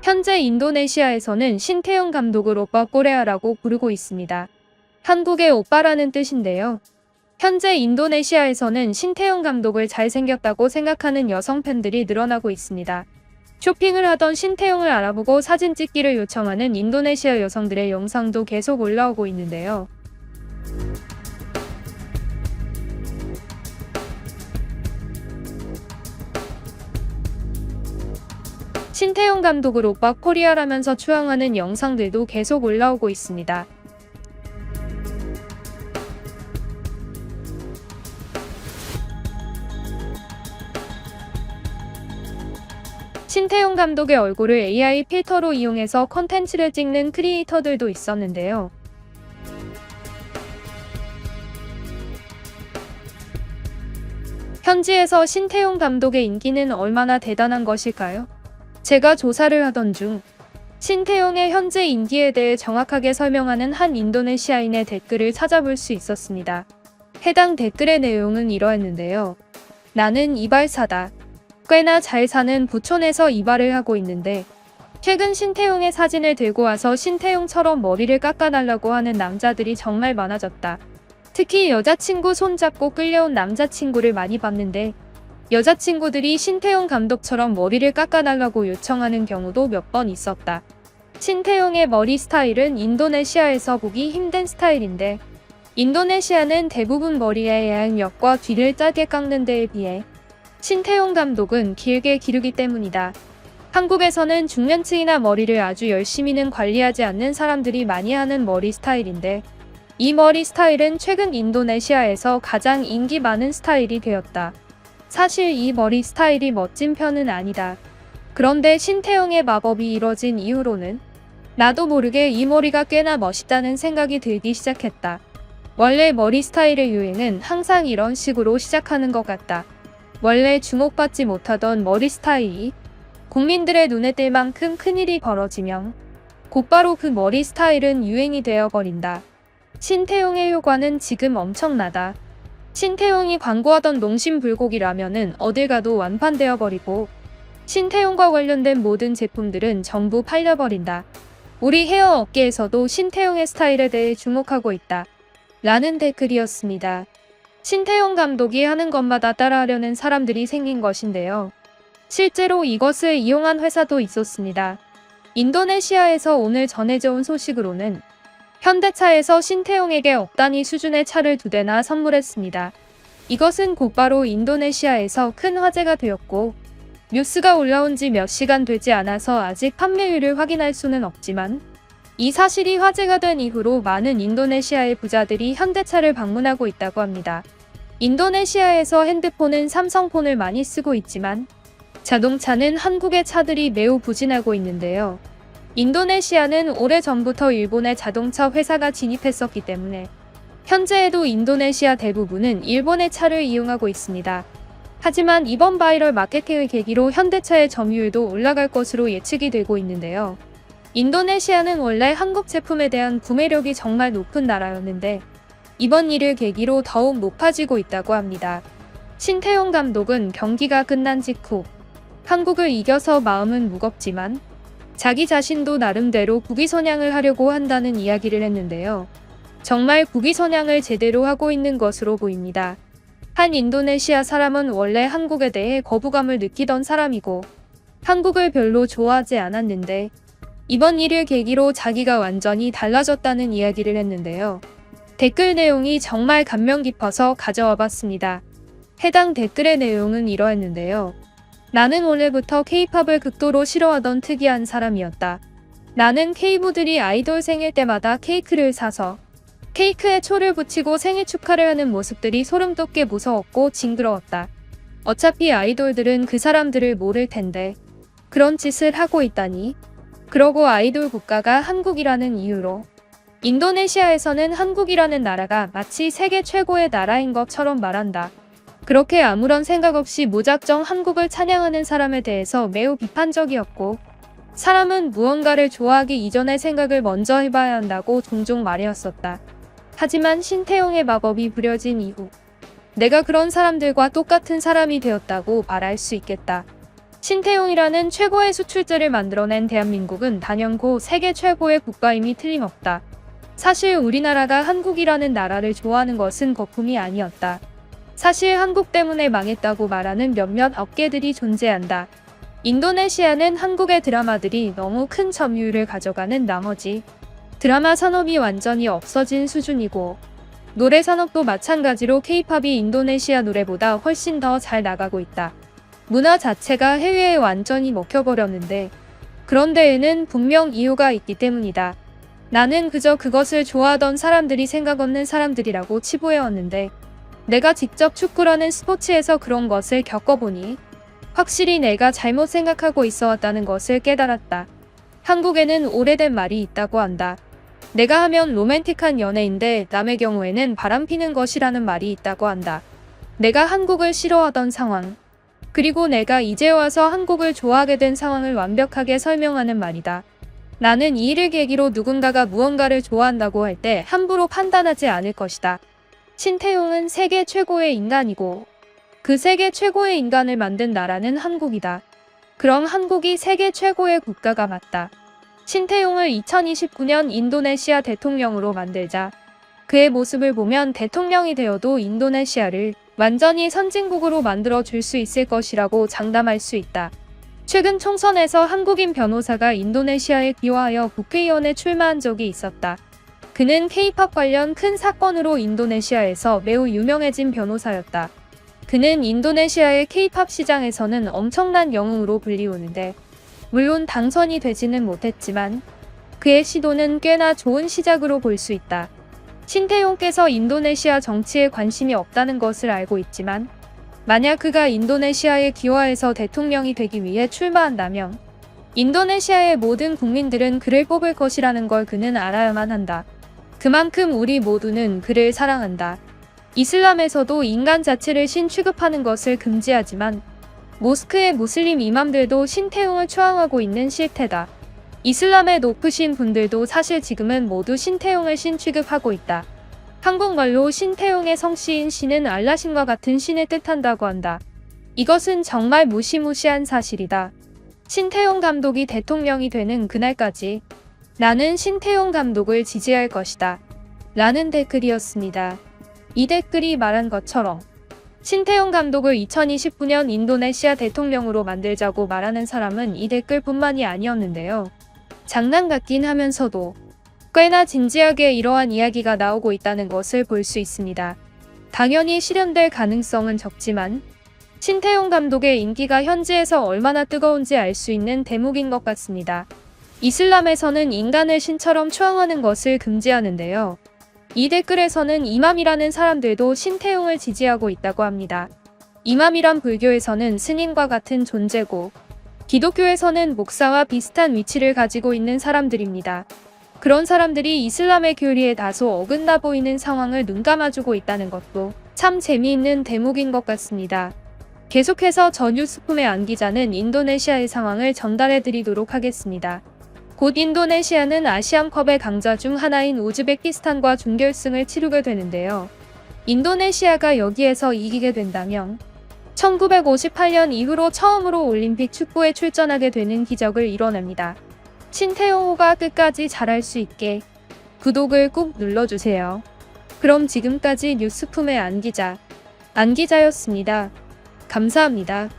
현재 인도네시아에서는 신태용 감독을 오빠 코레아라고 부르고 있습니다. 한국의 오빠라는 뜻인데요. 현재 인도네시아에서는 신태용 감독을 잘생겼다고 생각하는 여성 팬들이 늘어나고 있습니다. 쇼핑을 하던 신태용을 알아보고 사진 찍기를 요청하는 인도네시아 여성들의 영상도 계속 올라오고 있는데요. 신태용 감독을 오빠 코리아라면서 추앙하는 영상들도 계속 올라오고 있습니다. 신태용 감독의 얼굴을 AI 필터로 이용해서 컨텐츠를 찍는 크리에이터들도 있었는데요. 현지에서 신태용 감독의 인기는 얼마나 대단한 것일까요? 제가 조사를 하던 중 신태용의 현재 인기에 대해 정확하게 설명하는 한 인도네시아인의 댓글을 찾아볼 수 있었습니다. 해당 댓글의 내용은 이러했는데요. 나는 이발사다. 꽤나 잘 사는 부촌에서 이발을 하고 있는데 최근 신태용의 사진을 들고 와서 신태용처럼 머리를 깎아달라고 하는 남자들이 정말 많아졌다. 특히 여자친구 손잡고 끌려온 남자친구를 많이 봤는데 여자친구들이 신태용 감독처럼 머리를 깎아달라고 요청하는 경우도 몇 번 있었다. 신태용의 머리 스타일은 인도네시아에서 보기 힘든 스타일인데 인도네시아는 대부분 머리의 양옆과 뒤를 짧게 깎는 데에 비해 신태용 감독은 길게 기르기 때문이다. 한국에서는 중년층이나 머리를 아주 열심히는 관리하지 않는 사람들이 많이 하는 머리 스타일인데 이 머리 스타일은 최근 인도네시아에서 가장 인기 많은 스타일이 되었다. 사실 이 머리 스타일이 멋진 편은 아니다. 그런데 신태용의 마법이 이뤄진 이후로는 나도 모르게 이 머리가 꽤나 멋있다는 생각이 들기 시작했다. 원래 머리 스타일의 유행은 항상 이런 식으로 시작하는 것 같다. 원래 주목받지 못하던 머리 스타일이 국민들의 눈에 띌 만큼 큰일이 벌어지면 곧바로 그 머리 스타일은 유행이 되어버린다. 신태용의 효과는 지금 엄청나다. 신태용이 광고하던 농심불고기 라면은 어딜 가도 완판되어버리고 신태용과 관련된 모든 제품들은 전부 팔려버린다. 우리 헤어 업계에서도 신태용의 스타일에 대해 주목하고 있다. 라는 댓글이었습니다. 신태용 감독이 하는 것마다 따라하려는 사람들이 생긴 것인데요. 실제로 이것을 이용한 회사도 있었습니다. 인도네시아에서 오늘 전해져 온 소식으로는 현대차에서 신태용에게 억 단위 수준의 차를 2대나 선물했습니다. 이것은 곧바로 인도네시아에서 큰 화제가 되었고 뉴스가 올라온 지 몇 시간 되지 않아서 아직 판매율을 확인할 수는 없지만 이 사실이 화제가 된 이후로 많은 인도네시아의 부자들이 현대차를 방문하고 있다고 합니다. 인도네시아에서 핸드폰은 삼성폰을 많이 쓰고 있지만 자동차는 한국의 차들이 매우 부진하고 있는데요. 인도네시아는 오래전부터 일본의 자동차 회사가 진입했었기 때문에 현재에도 인도네시아 대부분은 일본의 차를 이용하고 있습니다. 하지만 이번 바이럴 마케팅을 계기로 현대차의 점유율도 올라갈 것으로 예측이 되고 있는데요. 인도네시아는 원래 한국 제품에 대한 구매력이 정말 높은 나라였는데 이번 일을 계기로 더욱 높아지고 있다고 합니다. 신태용 감독은 경기가 끝난 직후 한국을 이겨서 마음은 무겁지만 자기 자신도 나름대로 국위선양을 하려고 한다는 이야기를 했는데요. 정말 국위선양을 제대로 하고 있는 것으로 보입니다. 한 인도네시아 사람은 원래 한국에 대해 거부감을 느끼던 사람이고 한국을 별로 좋아하지 않았는데 이번 일을 계기로 자기가 완전히 달라졌다는 이야기를 했는데요. 댓글 내용이 정말 감명 깊어서 가져와 봤습니다. 해당 댓글의 내용은 이러했는데요. 나는 원래부터 K-팝을 극도로 싫어하던 특이한 사람이었다. 나는 K부들이 아이돌 생일 때마다 케이크를 사서 케이크에 초를 붙이고 생일 축하를 하는 모습들이 소름 돋게 무서웠고 징그러웠다. 어차피 아이돌들은 그 사람들을 모를 텐데 그런 짓을 하고 있다니. 그러고 아이돌 국가가 한국이라는 이유로 인도네시아에서는 한국이라는 나라가 마치 세계 최고의 나라인 것처럼 말한다. 그렇게 아무런 생각 없이 무작정 한국을 찬양하는 사람에 대해서 매우 비판적이었고 사람은 무언가를 좋아하기 이전에 생각을 먼저 해봐야 한다고 종종 말해왔었다. 하지만 신태용의 마법이 부려진 이후 내가 그런 사람들과 똑같은 사람이 되었다고 말할 수 있겠다. 신태용이라는 최고의 수출자를 만들어낸 대한민국은 단연코 세계 최고의 국가임이 틀림없다. 사실 우리나라가 한국이라는 나라를 좋아하는 것은 거품이 아니었다. 사실 한국 때문에 망했다고 말하는 몇몇 업계들이 존재한다. 인도네시아는 한국의 드라마들이 너무 큰 점유율을 가져가는 나머지 드라마 산업이 완전히 없어진 수준이고, 노래 산업도 마찬가지로 K-팝이 인도네시아 노래보다 훨씬 더 잘 나가고 있다. 문화 자체가 해외에 완전히 먹혀버렸는데, 그런 데에는 분명 이유가 있기 때문이다. 나는 그저 그것을 좋아하던 사람들이 생각 없는 사람들이라고 치부해왔는데, 내가 직접 축구라는 스포츠에서 그런 것을 겪어보니 확실히 내가 잘못 생각하고 있어왔다는 것을 깨달았다. 한국에는 오래된 말이 있다고 한다. 내가 하면 로맨틱한 연애인데 남의 경우에는 바람피는 것이라는 말이 있다고 한다. 내가 한국을 싫어하던 상황, 그리고 내가 이제 와서 한국을 좋아하게 된 상황을 완벽하게 설명하는 말이다. 나는 이 일을 계기로 누군가가 무언가를 좋아한다고 할 때 함부로 판단하지 않을 것이다. 신태용은 세계 최고의 인간이고, 그 세계 최고의 인간을 만든 나라는 한국이다. 그럼 한국이 세계 최고의 국가가 맞다. 신태용을 2029년 인도네시아 대통령으로 만들자. 그의 모습을 보면 대통령이 되어도 인도네시아를 완전히 선진국으로 만들어 줄 수 있을 것이라고 장담할 수 있다. 최근 총선에서 한국인 변호사가 인도네시아에 귀화하여 국회의원에 출마한 적이 있었다. 그는 K-팝 관련 큰 사건으로 인도네시아에서 매우 유명해진 변호사였다. 그는 인도네시아의 K-팝 시장에서는 엄청난 영웅으로 불리우는데, 물론 당선이 되지는 못했지만 그의 시도는 꽤나 좋은 시작으로 볼 수 있다. 신태용께서 인도네시아 정치에 관심이 없다는 것을 알고 있지만, 만약 그가 인도네시아에 귀화해서 대통령이 되기 위해 출마한다면 인도네시아의 모든 국민들은 그를 뽑을 것이라는 걸 그는 알아야만 한다. 그만큼 우리 모두는 그를 사랑한다. 이슬람에서도 인간 자체를 신 취급하는 것을 금지하지만 모스크의 무슬림 이맘들도 신태용을 추앙하고 있는 실태다. 이슬람의 높으신 분들도 사실 지금은 모두 신태용을 신 취급하고 있다. 한국말로 신태용의 성씨인 신은 알라신과 같은 신을 뜻한다고 한다. 이것은 정말 무시무시한 사실이다. 신태용 감독이 대통령이 되는 그날까지 나는 신태용 감독을 지지할 것이다. 라는 댓글이었습니다. 이 댓글이 말한 것처럼 신태용 감독을 2029년 인도네시아 대통령으로 만들자고 말하는 사람은 이 댓글뿐만이 아니었는데요. 장난 같긴 하면서도 꽤나 진지하게 이러한 이야기가 나오고 있다는 것을 볼 수 있습니다. 당연히 실현될 가능성은 적지만 신태용 감독의 인기가 현지에서 얼마나 뜨거운지 알 수 있는 대목인 것 같습니다. 이슬람에서는 인간을 신처럼 추앙하는 것을 금지하는데요. 이 댓글에서는 이맘이라는 사람들도 신태용을 지지하고 있다고 합니다. 이맘이란 불교에서는 스님과 같은 존재고, 기독교에서는 목사와 비슷한 위치를 가지고 있는 사람들입니다. 그런 사람들이 이슬람의 교리에 다소 어긋나 보이는 상황을 눈감아주고 있다는 것도 참 재미있는 대목인 것 같습니다. 계속해서 저 뉴스품의 안 기자는 인도네시아의 상황을 전달해 드리도록 하겠습니다. 곧 인도네시아는 아시안컵의 강자 중 하나인 우즈베키스탄과 준결승을 치르게 되는데요. 인도네시아가 여기에서 이기게 된다면 1958년 이후로 처음으로 올림픽 축구에 출전하게 되는 기적을 이뤄냅니다. 신태용호가 끝까지 잘할 수 있게 구독을 꾹 눌러주세요. 그럼 지금까지 뉴스품의 안 기자였습니다. 감사합니다.